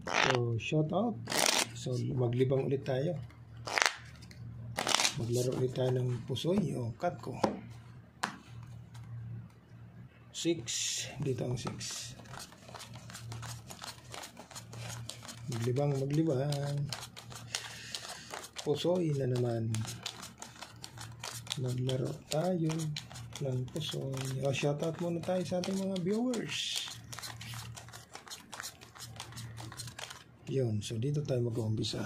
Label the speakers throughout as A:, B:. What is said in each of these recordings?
A: So, shout out. So, maglibang ulit tayo. Maglaro ulit tayo ng pusoy o katko. 6. Dito ang 6. Maglibang. Pusoy na naman. Maglaro tayo ng pusoy. O, shoutout muna tayo sa ating mga viewers. Yun. So, dito tayo mag-umpisa.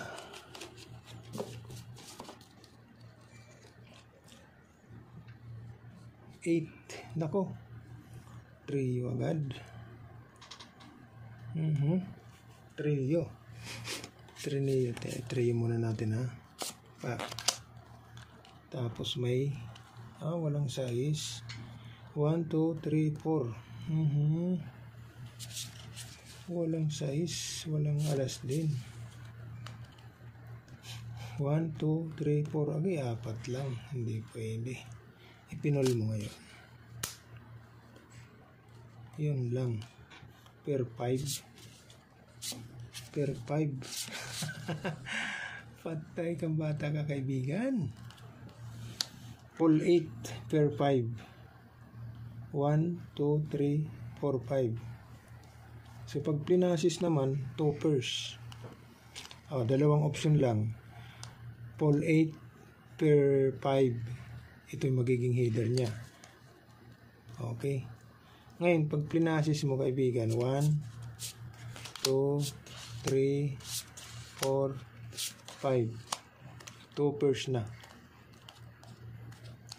A: 8. Nako. Trio agad. Trio. Trio muna natin ha. Tapos may walang size. 1, 2, 3, 4. Walang size, walang alas din. 1, 2, 3, 4. Agay, 4 lang. Hindi pwede. Ipinol mo ngayon. Yun lang. Per 5. Patay kang bata ka, kaibigan. Pull 8 per 5. 1, 2, 3, 4, 5. So pag plinasis naman, 2 pairs. Dalawang option lang. Pull 8 per 5. Ito yung magiging header niya. Okay. Ngayon, pag plinasis mo, kaibigan, 1, 2, 3, 4, 5. 2 pairs na.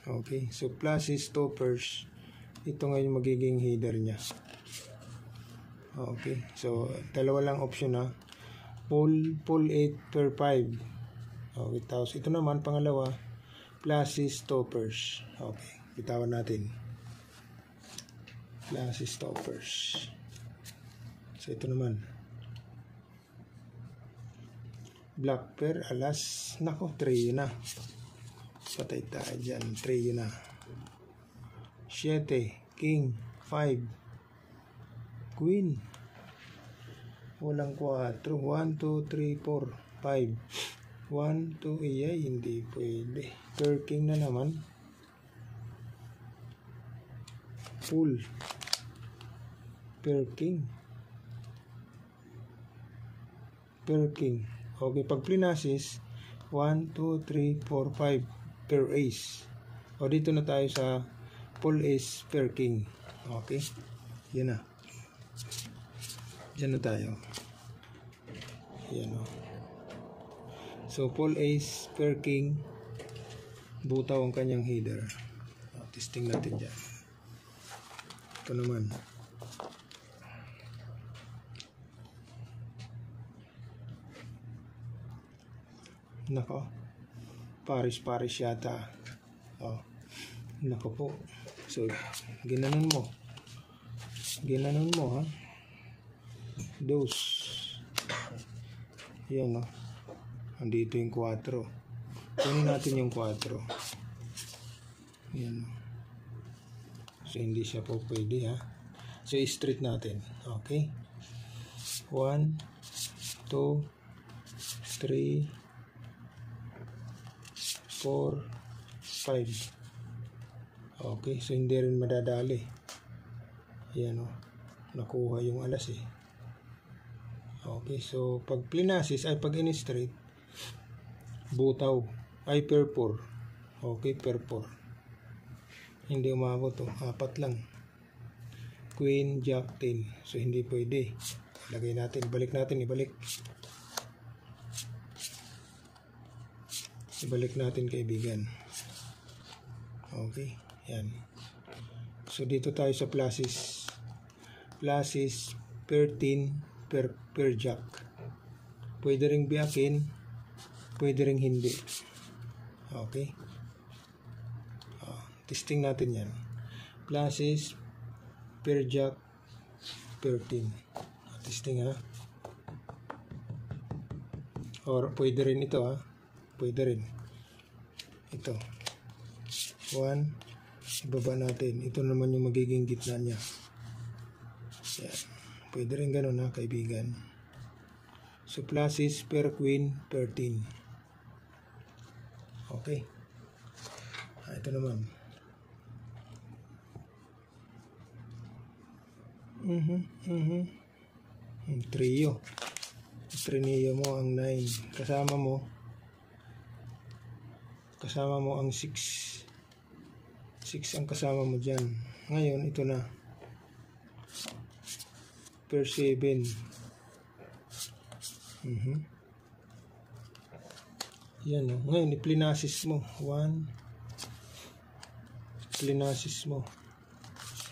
A: Okay. So, plus is 2 pairs. Ito ngayon magiging header niya. Okay. So, dalawa lang option na. Pull 8 per 5. Okay. Tapos, ito naman, pangalawa, plus is 2 pairs. Okay. Bitawan natin. Plus is 2 pairs. So, ito naman. Black pair, alas. Nako, 3 na. Patay tayo dyan. 3 na. 7. King. 5. Queen. Walang 4. 1, 2, 3, 4, 5. 1, 2, iyay. Hindi pwede. Pair king na naman. Full. Pair king. Pair king. Okay, pag plinasis, 1, 2, 3, 4, 5, pair ace. O, dito na tayo sa full ace, pair king. Okay, yan na. Diyan na tayo. Yan o. So, full ace, pair king, butaw ang kanyang header. Testing natin dyan. Ito naman. Nako, Paris yata. Nako po. So, ginanon mo ha. Dos. Yan o. Andito yung 4. Kunin natin yung 4. Yan o. So, hindi siya po pwede ha. So, straight natin. Okay. 1, 2, 3, 4, 5. Okay, so hindi rin madadali. Yan o. Nakuha yung alas eh. Okay, so pag plinasis ay pag in-straight, butaw ay pair 4. Okay, pair 4. Hindi umabot o. 4 lang. Queen, Jack, 10. So hindi pwede. Lagay natin. Ibalik natin. Ibalik natin, kaibigan. Okay. Yan. So, dito tayo sa pluses. Pluses, pair 10, pair jack. Pwede ring biyakin, pwede ring hindi. Okay. Testing natin yan. Pluses, pair jack, pair 10. Testing ha. Or, pwede rin ito ha. Pwede rin. Ito. 1. Ibaba natin. Ito naman yung magiging gitna niya. Yan. Pwede rin ganun ha, kaibigan. So, plus is per queen, per 10. Okay. Ito naman. Trio. Trineo mo ang 9. Kasama mo ang 6. 6 ang kasama mo dyan. Ngayon, ito na. Per 7. Yan o. Ngayon, i-plinasis mo. 1. Plinasis mo.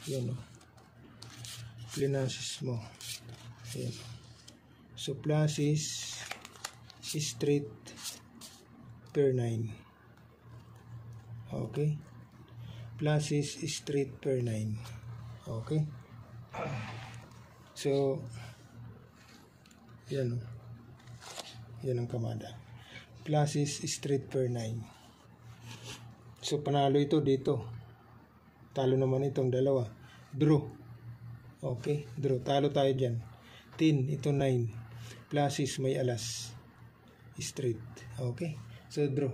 A: Yan o. Plinasis mo. Yan. So, plus is straight per 9. Okay. Plus is straight per 9. Okay. So, yan o. Yan ang kamada. Plus is straight per 9. So, panalo ito dito. Talo naman itong dalawa. Draw. Okay. Draw. Talo tayo dyan. 10. Ito 9. Plus is may alas. Straight. Okay. So, draw.